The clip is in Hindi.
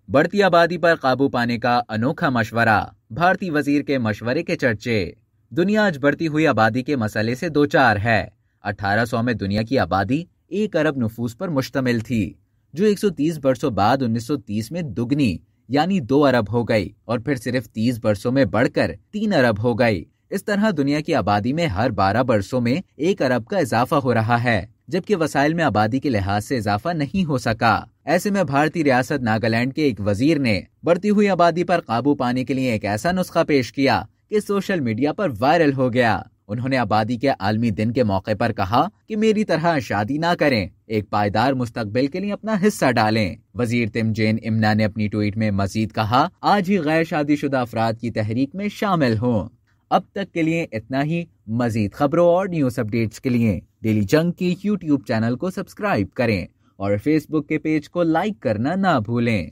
बढ़ती आबादी पर काबू पाने का अनोखा मशवरा, भारतीय वजीर के मशवरे के चर्चे। दुनिया आज बढ़ती हुई आबादी के मसले से दो चार है। 1800 में दुनिया की आबादी 1 अरब नफूस पर मुश्तमिल थी, जो 130 वर्षों बाद 1930 में दुगनी यानी 2 अरब हो गई और फिर सिर्फ 30 वर्षों में बढ़कर 3 अरब हो गई। इस तरह दुनिया की आबादी में हर 12 वर्षों में 1 अरब का इजाफा हो रहा है, जबकि वसाइल में आबादी के लिहाज से इजाफा नहीं हो सका। ऐसे में भारतीय रियासत नागालैंड के एक वजीर ने बढ़ती हुई आबादी पर काबू पाने के लिए एक ऐसा नुस्खा पेश किया कि सोशल मीडिया पर वायरल हो गया। उन्होंने आबादी के आलमी दिन के मौके पर कहा कि मेरी तरह शादी ना करें, एक पायदार मुस्तकबिल के लिए अपना हिस्सा डालें। वजीर तिमजेन इमना ने अपनी ट्वीट में मजीद कहा, आज ही गैर शादीशुदा अफराद की तहरीक में शामिल हों। अब तक के लिए इतना ही। मजीद खबरों और न्यूज अपडेट्स के लिए डेली जंग के YouTube चैनल को सब्सक्राइब करें और फेसबुक के पेज को लाइक करना ना भूलें।